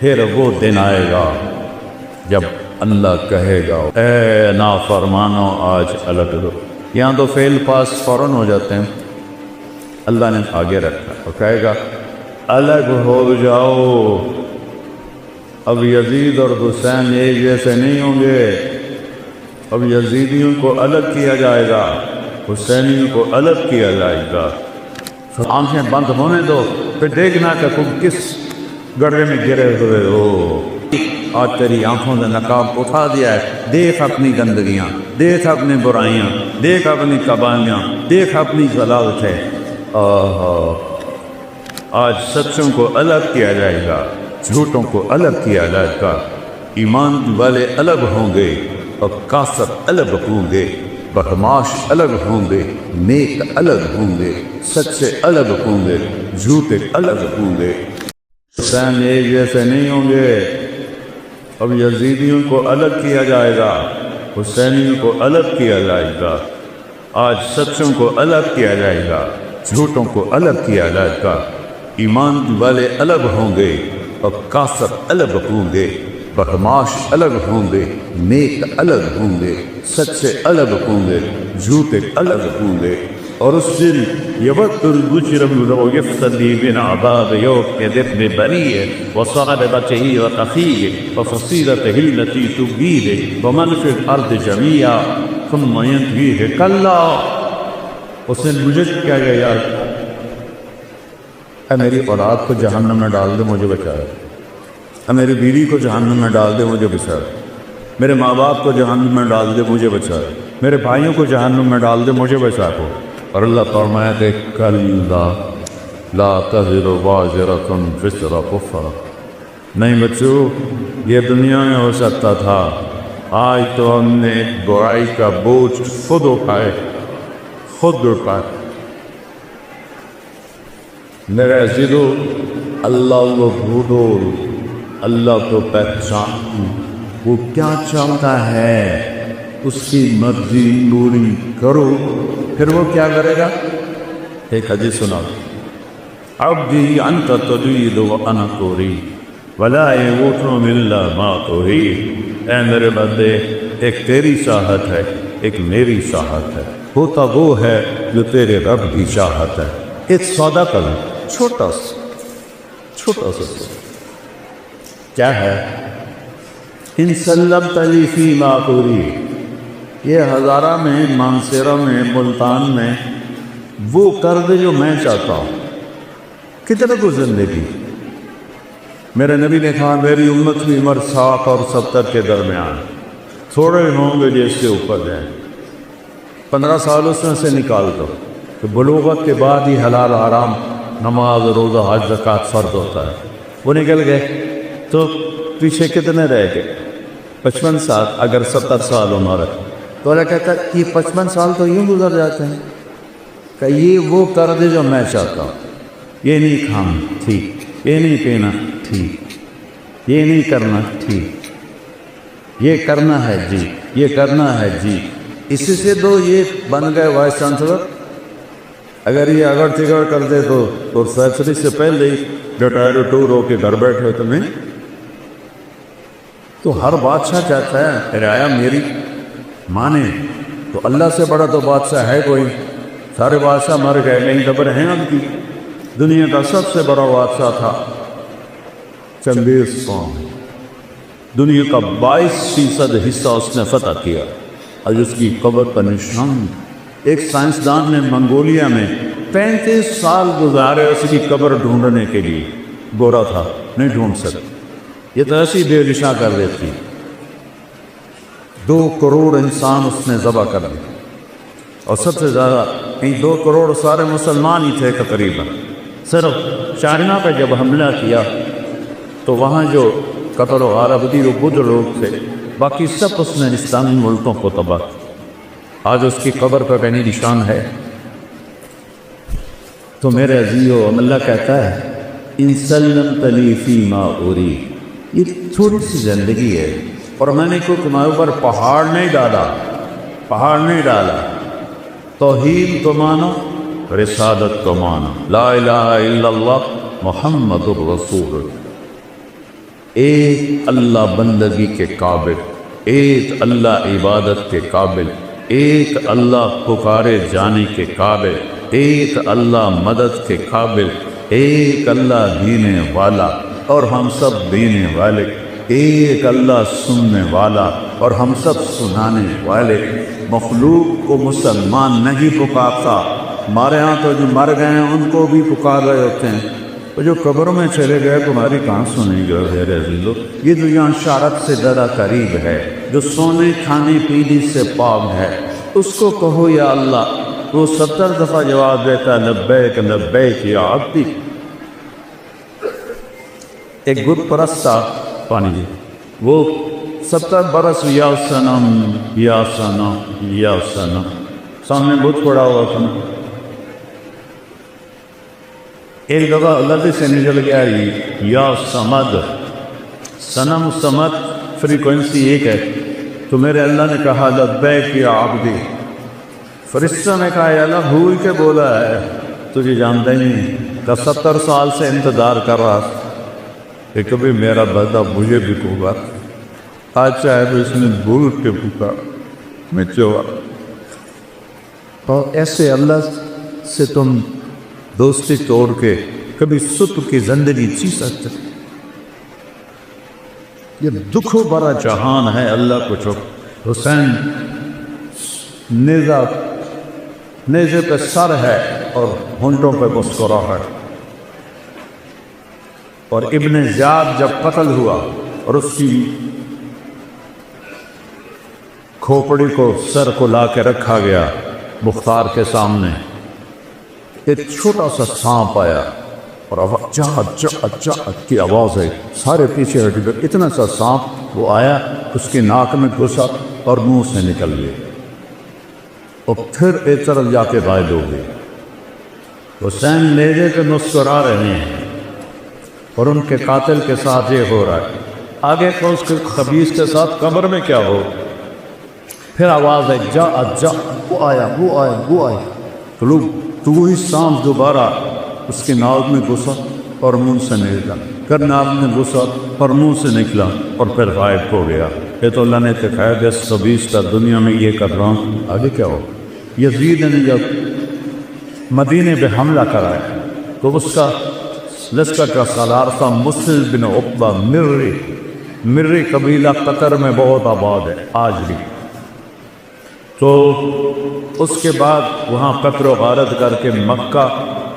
پھر وہ دن آئے گا جب اللہ کہے گا اے نافرمانو آج الگ دو. یہاں تو فعل پاس فوراً ہو جاتے ہیں، اللہ نے آگے رکھا اور کہے گا الگ ہو جاؤ. اب یزید اور حسین ایک جیسے نہیں ہوں گے. اب یزیدیوں کو الگ کیا جائے گا، حسینیوں کو الگ کیا جائے گا. آنکھیں بند ہونے دو، پھر دیکھنا کہ تم کس گڑھے میں گرے ہوئے ہو. آج تیری آنکھوں سے نقاب اٹھا دیا ہے. دیکھ اپنی گندگیاں، دیکھ اپنی برائیاں، دیکھ اپنی قبالیاں، دیکھ اپنی ضلالتیں. آج سچوں کو الگ کیا جائے گا، جھوٹوں کو الگ کیا جائے گا. ایمان والے الگ ہوں گے اور کافر الگ ہوں گے. بدماش الگ ہوں گے، نیک الگ ہوں گے، سچے الگ ہوں گے، جھوٹے الگ ہوں گے. حسین ایک جیسے نہیں ہوں گے. اب یزیدیوں کو الگ کیا جائے گا، حسینیوں کو الگ کیا جائے گا. آج سچوں کو الگ کیا جائے گا، جھوٹوں کو الگ کیا جائے گا. ایمان والے الگ ہوں گے اور کافر الگ ہوں گے. بدماش الگ ہوں گے، نیک الگ ہوں گے، سچے الگ ہوں گے، جھوٹے الگ ہوں گے. اور اس دن یود المجرم لو یفتدی من عذاب یومئذ ببنیہ وصاحبتہ وأخیہ وفصیلتہ التی تؤویہ ومن فی الارض جمیعا ثم ینجیہ کلا. اس نے مجھے کیا گیا یار، اے میری اولاد کو جہنم میں ڈال دے مجھے بچا، اے میری بیوی کو جہنم میں ڈال دے مجھے بچا، میرے ماں باپ کو جہنم میں ڈال دے مجھے بچا، میرے بھائیوں کو جہنم میں ڈال دے مجھے بچا کو. اور اللہ فرمایا کہ کلا لا تزر وازرۃ وزر اخری. نہیں بچو، یہ دنیا میں ہو سکتا تھا، آج تو ہم نے برائی کا بوجھ خود اٹھائے، خود اٹھائے. میرے عزیزو، اللہ کو بھولو، اللہ کو پہچان. وہ کیا چاہتا ہے اس کی مرضی پوری کرو. پھر وہ کیا کرے گا؟ ایک حدیث سنا، عبدی انت ترید وانا ارید ولا یموت الا ما ترید. اے میرے بندے، ایک تیری چاہت ہے، ایک میری چاہت ہے. ہوتا وہ ہے جو تیرے رب کی چاہت ہے. ایک سودا کر لو، چھوٹا سا کیا ہے؟ ان سلمت لی فیما ترید. یہ ہزارہ میں، مانسیرہ میں، ملتان میں وہ کر دے جو میں چاہتا ہوں. کتنے کو زندگی. میرے نبی نے کہا میری امت کی عمر 60 اور 70 کے درمیان، تھوڑے ہوں گے جس کے اوپر جائیں. 15 سال اس میں سے نکال دو کہ بلوغت کے بعد ہی حلال حرام، نماز، روزہ، حج، زکوٰۃ فرض ہوتا ہے. وہ نکل گئے تو پیچھے کتنے رہ گئے؟ 55 سال. اگر 70 سال عمر ہے تو اللہ کہتا ہے یہ 55 سال تو یوں گزر جاتے ہیں کہ یہ وہ کر دے جو میں چاہتا ہوں. یہ نہیں کھانا ٹھیک، یہ نہیں پینا ٹھیک، یہ نہیں کرنا ٹھیک، یہ کرنا ہے جی، یہ کرنا ہے جی. اسی سے دو یہ بن گئے وائس چانسلر. اگر یہ اگر تگڑ کر دے تو فیصلے سے پہلے ہی ڈٹائر ٹور ہو کے گھر بیٹھے تمہیں. تو ہر بادشاہ چاہتا ہے رعایا میری مانے. تو اللہ سے بڑا تو بادشاہ ہے کوئی. سارے بادشاہ مر گئے، نہیں خبر ہیں اب کی. دنیا کا سب سے بڑا بادشاہ تھا چنگیز خان. دنیا کا 22% حصہ اس نے فتح کیا. آج اس کی قبر کا نشان. ایک سائنسدان نے منگولیا میں 35 سال گزارے اس کی قبر ڈھونڈنے کے لیے. گورا تھا، نہیں ڈھونڈ سکتا. یہ تو ایسی بے نشاں کر دیتی. 2 کروڑ انسان اس نے ذبح کر دیا، اور سب سے زیادہ 2 کروڑ سارے مسلمان ہی تھے تقریباً. صرف چائنا پہ جب حملہ کیا تو وہاں جو قتل و غارت جو بدھ لوگ تھے، باقی سب اس نے اسلامی ملکوں کو تباہ کیا. آج اس کی قبر پر کہیں نشان ہے. تو میرے عزیزو، اللہ کہتا ہے ان سلمت لی فیما ارید. یہ تھوڑی سی زندگی ہے، اور میں نے کوئی تمہارے اوپر پہاڑ نہیں ڈالا. توحید کو مانو، رسالت کو مانو، لا الہ الا اللہ محمد الرسول. ایک اللہ بندگی کے قابل، ایک اللہ عبادت کے قابل، ایک اللہ پکارے جانے کے قابل، ایک اللہ مدد کے قابل، ایک اللہ دینے والا اور ہم سب دینے والے، ایک اللہ سننے والا اور ہم سب سنانے والے۔ مخلوق کو مسلمان نہیں پکارتا، ہمارے ہاں تو جو مر گئے ہیں ان کو بھی پکار رہے ہوتے ہیں، تو جو قبروں میں چلے گئے تمہاری کہاں سنیں گے؟ غیر عزیزو، یہ جو یہاں شارت سے زیادہ قریب ہے، جو سونے کھانے پینے سے پاک ہے، اس کو کہو یا اللہ۔ وہ 70 دفعہ جواب دیتا ہے لبیک لبیک یا عبدی۔ ایک بت پرست تھا، پانی جی، وہ 70 برس یا صنم یا صنم یا صنم، سامنے بت پڑا ہوا تھا۔ ایک دفعہ اللہ سے نکل گیا یا سمد، صنم سمد فریکوینسی ایک ہے، تو میرے اللہ نے کہا لبیک یا عبدی۔ فرشتہ نے کہا یا اللہ بھول کے بولا ہے، تجھے جانتا ہی نہیں، کہ 70 سال سے انتظار کر رہا کہ کبھی میرا بندہ مجھے بھی پکار، آج چاہے تو اس نے بھول کے پکار میں چوا۔ اور ایسے اللہ سے تم دوستی توڑ کے کبھی سکھ کی زندگی جی سکتے؟ یہ دکھوں بھرا جہان ہے، اللہ کو چھوڑ۔ حسین نیزے پہ سر ہے اور ہونٹوں پہ مسکراہٹ۔ اور ابن زیاد جب قتل ہوا اور اس کی کھوپڑی کو سر کو لا کے رکھا گیا مختار کے سامنے، ایک چھوٹا سا سانپ آیا اور چاہت چاہت چاہت کی آواز ہے، سارے پیچھے ہٹ گئے۔ اتنا سا سانپ وہ آیا، اس کی ناک میں گھسا اور منہ سے نکل گیا، اور پھر ایک طرف جا کے غائب ہو گئی۔ حسین نیزے پہ مسکرا رہے ہیں اور ان کے قاتل کے ساتھ یہ ہو رہا ہے، آگے کو اس کے خبیث کے ساتھ قبر میں کیا ہو؟ پھر آواز ہے جا جا، وہ آیا وہ آیا وہ آیا، تو وہی سانپ دوبارہ اس کی ناک میں گھسا اور منہ سے نکلا، پھر ناک میں گھسا اور منہ سے نکلا اور پھر غائب ہو گیا۔ یہ تو اللہ نے دکھایا کہ خبیث کا دنیا میں یہ کر رہا ہوں، آگے کیا ہو؟ یزید نے جب مدینے پہ حملہ کرایا تو اس کا لشکر کا سالار تھا مسلم بن عقبہ مری قبیلہ قطر میں بہت آباد ہے آج بھی۔ تو اس کے بعد وہاں قتل و غارت کر کے مکہ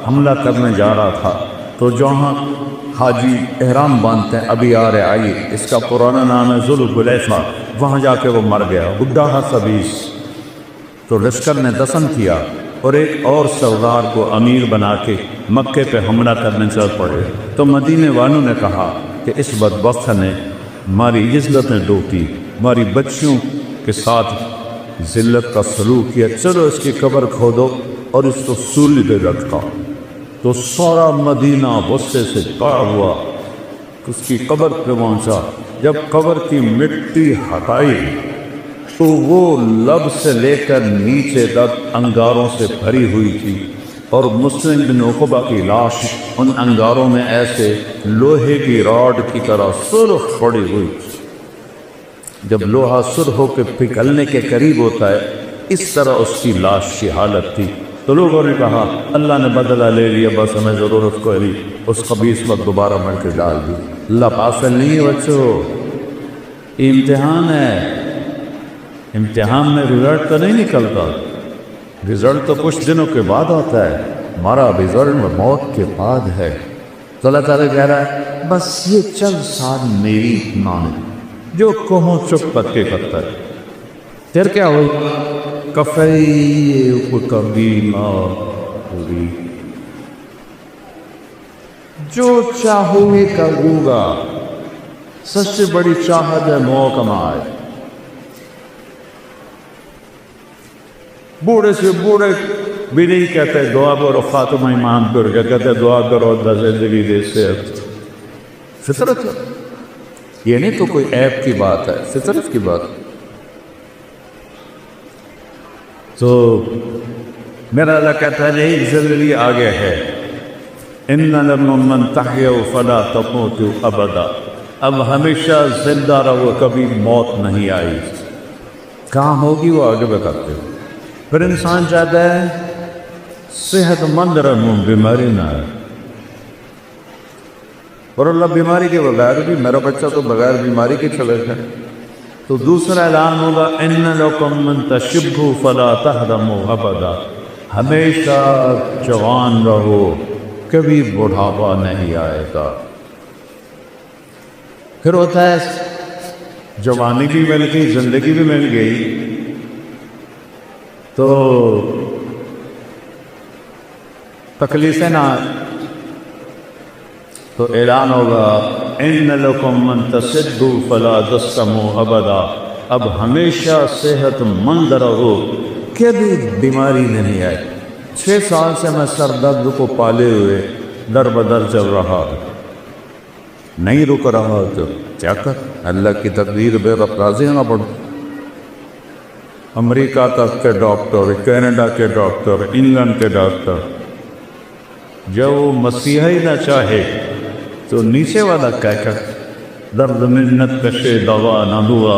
حملہ کرنے جا رہا تھا، تو جہاں حاجی احرام باندھتے ہیں ابھی آ رہے آئی، اس کا پرانا نام ہے ذوالحلیفہ، وہاں جا کے وہ مر گیا، بڈھا تھا خبیث۔ تو لشکر نے دفن کیا اور ایک اور سردار کو امیر بنا کے مکے پہ حملہ کرنے چل پڑے۔ تو مدینے والوں نے کہا کہ اس بدبخت نے ہماری عزتیں ڈوبی، ہماری بچیوں کے ساتھ ذلت کا سلوک کیا، چلو اس کی قبر کھودو اور اس کو سولی پہ رکھا۔ تو سارا مدینہ غصے سے پار ہوا، اس کی قبر پہ پہنچا۔ جب قبر کی مٹی ہٹائی تو وہ لب سے لے کر نیچے تک انگاروں سے بھری ہوئی تھی، اور مسلم بن عقبہ کی لاش ان انگاروں میں ایسے لوہے کی راڈ کی طرح سرخ پڑی ہوئی تھی۔ جب لوہا سرخ ہو کے پگھلنے کے قریب ہوتا ہے، اس طرح اس کی لاش کی حالت تھی۔ تو لوگوں نے کہا اللہ نے بدلہ لے لیا، بس ہمیں ضرورت کو لی، اس خبیث وقت دوبارہ مر کے ڈال دی۔ اللہ غافل نہیں ہے بچوں، امتحان ہے، امتحان میں رزلٹ تو نہیں نکلتا، رزلٹ تو کچھ دنوں کے بعد آتا ہے، ہمارا رزلٹ موت کے بعد ہے۔ تو اللہ تعالیٰ کہہ رہا ہے بس یہ چند سال میری مان، جو کہوں چپ کر کے کرتا ہے، پھر کیا ہوگا؟ کفی کبھی ہوگی، جو چاہو گے کروں گا، سب سے بڑی چاہت ہے موقع کمائے۔ بوڑھے سے بوڑھے بھی نہیں کہتے دعا کرو خاتمہ ایمان پر، کیا کہتے دعا کرو اللہ زندگی دے صحت۔ فطرت ہے یہ، نہیں تو کوئی عیب کی بات ہے، فطرت کی بات۔ تو میرا اللہ کہتا ہے ایک زندگی آگے ہے، ان لمن تحیوا فلا تموتوا ابدا، اب ہمیشہ زندہ رہو، کبھی موت نہیں آئی۔ کہاں ہوگی وہ آگے بتاتے ہو۔ پھر انسان چاہتا ہے صحت مند رہوں، بیماری نہ آئے، اور اللہ بیماری کے بغیر بھی، میرا بچہ تو بغیر بیماری کے چلے گئے۔ تو دوسرا اعلان ہوگا ان لکم من تشبوا فلا تحرموا ابدا، ہمیشہ جوان رہو، کبھی بڑھاپا نہیں آئے گا۔ پھر ہوتا ہے جوانی بھی مل گئی، زندگی بھی مل گئی، تو تکلیفیں نہ، تو اعلان ہوگا ان لکم من تشبوا فلا تسقموا ابدا، اب ہمیشہ صحت مند رہو، کبھی بیماری نہیں آئے۔ 6 سال سے میں سر درد کو پالے ہوئے در بدر چل رہا ہوں، نہیں رک رہا، تو کیا کر، اللہ کی تقدیر بے رب راضی ہونا پڑتا۔ امریکہ تک کے ڈاکٹر، کینیڈا کے ڈاکٹر، انگلینڈ کے ڈاکٹر، جب وہ مسیحی نہ چاہے تو نیچے والا کہہ کر درد منت کشے دوا نہ ہوا،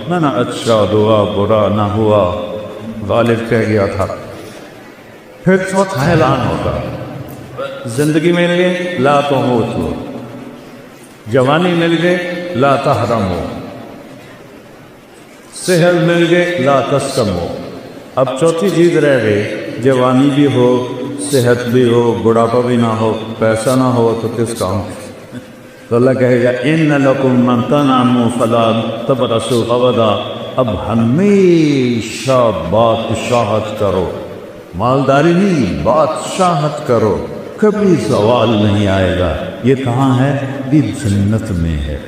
نہ اچھا دعا برا نہ ہوا، غالب کہہ گیا تھا۔ پھر چوتھا اعلان ہوگا زندگی مل گئے لا تموتوا، جوانی مل گئے لا تحرموا، صحت مل گئے لا تسقموا۔ اب چوتھی چیز رہ گئی، جوانی بھی ہو، صحت بھی ہو، بڑھاپا بھی نہ ہو، پیسہ نہ ہو، تو کس کام؟ تو اللہ کہے گا ان لکم من تنعموا فلا تبرسوا ابدا، اب ہمیشہ بادشاہت کرو، مالداری نہیں، بادشاہت کرو، کبھی زوال نہیں آئے گا۔ یہ کہاں ہے؟ یہ جنت میں ہے،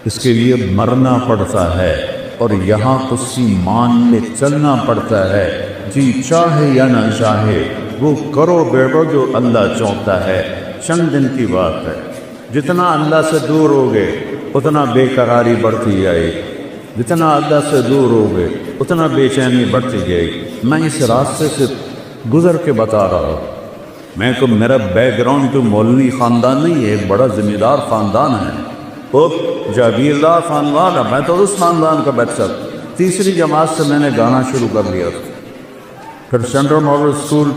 اس کے لیے مرنا پڑتا ہے، اور یہاں کسی مان میں چلنا پڑتا ہے، جی چاہے یا نہ چاہے وہ کرو بیٹو جو اللہ چاہتا ہے۔ چند دن کی بات ہے، جتنا اللہ سے دور ہوگے اتنا بے قراری بڑھتی جائے، جتنا اللہ سے دور ہوگے اتنا بے چینی بڑھتی جائے۔ میں اس راستے سے گزر کے بتا رہا ہوں، میں کو میرا بیک گراؤنڈ تو مولوی خاندان نہیں ہے، ایک بڑا ذمہ دار خاندان ہے، وہ جاگیردار خاندان ہے، میں تو اس خاندان کا بچہ۔ تیسری جماعت سے میں نے گانا شروع کر دیا، پھر سینٹرل ماڈل اسکول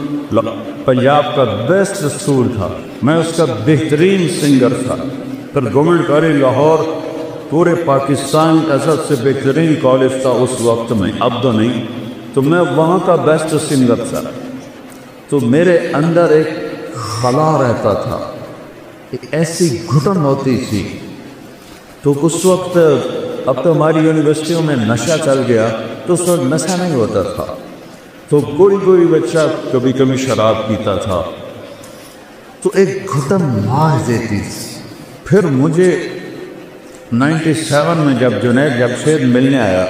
پنجاب کا بیسٹ اسکول تھا، میں اس کا بہترین سنگر تھا، پھر گورنمنٹ کالج لاہور پورے پاکستان کا سب سے بہترین کالج تھا اس وقت میں، اب تو نہیں، تو میں وہاں کا بیسٹ سنگر تھا۔ تو میرے اندر ایک خلا رہتا تھا، ایک ایسی گھٹن ہوتی تھی، تو اس وقت، اب تو ہماری یونیورسٹیوں میں نشہ چل گیا، تو اس وقت نشہ نہیں ہوتا تھا، تو کوئی بچہ کبھی کبھی شراب پیتا تھا، تو ایک گھٹن مار دیتی تھی۔ پھر مجھے 97 میں جب جنید جمشید ملنے آیا،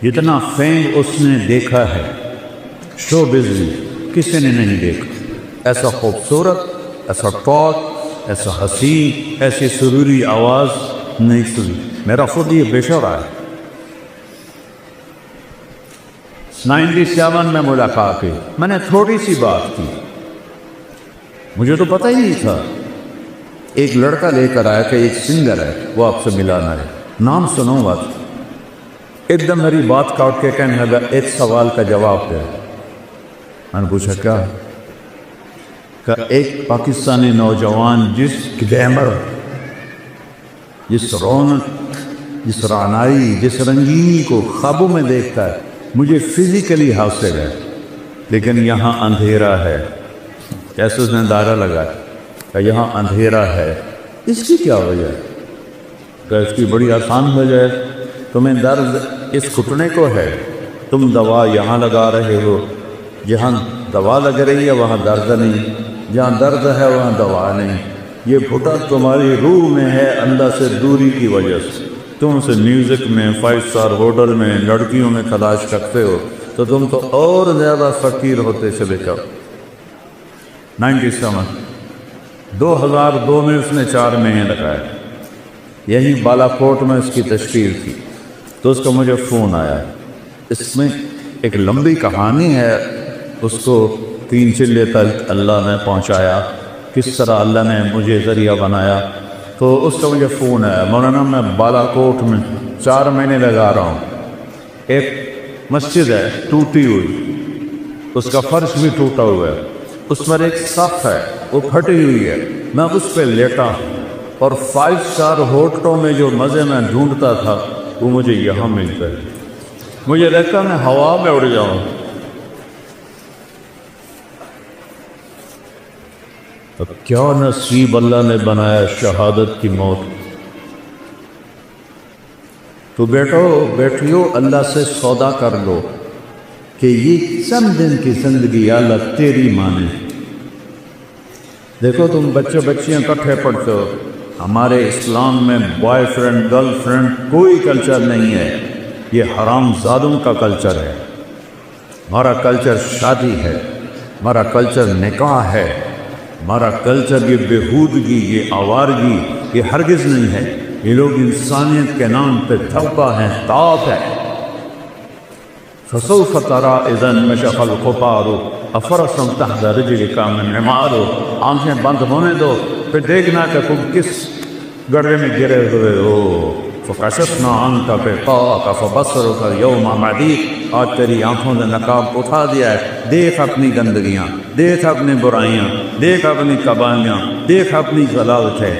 جتنا فیم اس نے دیکھا ہے شو بزی کسی نے نہیں دیکھا، ایسا خوبصورت، ایسا ٹاک، ایسا حسین، ایسی سروری آواز نہیں سنی، میرا خود یہ بے شعور ہے۔ 97 میں ملاقات کی، میں نے تھوڑی سی بات کی، مجھے تو پتہ ہی نہیں تھا، ایک لڑکا لے کر آیا کہ ایک سنگر ہے، وہ آپ سے ملانا ہے، نام سنوں گا، ایک دم میری بات کاٹ کے کہنے لگا ایک سوال کا جواب دے۔ میں نے پوچھا کیا؟ کہ ایک پاکستانی نوجوان جس گلیمر، جس رونق، جس رعنائی، جس رنگینی کو خوابوں میں دیکھتا ہے، مجھے فزیکلی حاصل ہے، لیکن یہاں اندھیرا ہے۔ جیسے اس نے دائرہ لگایا کہ یہاں اندھیرا ہے، اس کی کیا وجہ ہے؟ کہ اس کی بڑی آسان وجہ ہے، تمہیں درد اس گھٹنے کو ہے، تم دوا یہاں لگا رہے ہو، جہاں دوا لگ رہی ہے وہاں درد نہیں، جہاں درد ہے وہاں دوا نہیں، یہ گھٹن تمہاری روح میں ہے اللہ سے دوری کی وجہ سے۔ تم سے میوزک میں، 5 اسٹار ہوٹل میں، لڑکیوں میں تلاش کرتے ہو تو تم تو اور زیادہ فقیر ہوتے چلے جاؤ۔ 97 2002 میں اس نے 4 مہینے لگائے، یہی بالا کوٹ میں اس کی تشکیل تھی، تو اس کا مجھے فون آیا، اس میں ایک لمبی کہانی ہے، اس کو 3 چلے تک اللہ نے پہنچایا، کس طرح اللہ نے مجھے ذریعہ بنایا، تو اس کا مجھے فون ہے، مولانا میں بالا کوٹ میں 4 مہینے لگا رہا ہوں، ایک مسجد ہے ٹوٹی ہوئی، اس کا فرش بھی ٹوٹا ہوا ہے، اس پر ایک صف ہے وہ پھٹی ہوئی ہے، میں اس پہ لیٹا ہوں، اور 5 اسٹار ہوٹلوں میں جو مزے میں ڈھونڈتا تھا وہ مجھے یہاں ملتا ہے، مجھے لگتا میں ہوا میں اڑ جاؤں۔ اب کیا نصیب اللہ نے بنایا شہادت کی موت۔ تو بیٹھیو اللہ سے سودا کر لو کہ یہ چند دن کی زندگی اللہ تیری مانے۔ دیکھو تم بچے بچیاں کٹھے پڑھتے ہو، ہمارے اسلام میں بوائے فرینڈ گرل فرینڈ کوئی کلچر نہیں ہے، یہ حرام زادوں کا کلچر ہے۔ ہمارا کلچر شادی ہے، ہمارا کلچر نکاح ہے، ہمارا کلچر یہ بےہودگی، یہ آوارگی، یہ ہرگز نہیں ہے۔ یہ لوگ انسانیت کے نام پہ دھبا ہیں، تاپ ہے۔ فسوف ترى اذا انمشق القطار افرسا تحت رجلك من عمار، آنکھیں بند ہونے دو پھر دیکھنا کہ تم کس گڑھے میں گرے ہوئے ہو۔ فکشفنا عنك غطاءك فبصرك اليوم حديد، آج تیری آنکھوں نے نقاب اٹھا دیا ہے، دیکھ اپنی گندگیاں، دیکھ اپنی برائیاں، دیکھ اپنی قباحیاں، دیکھ اپنی ضلالتیں۔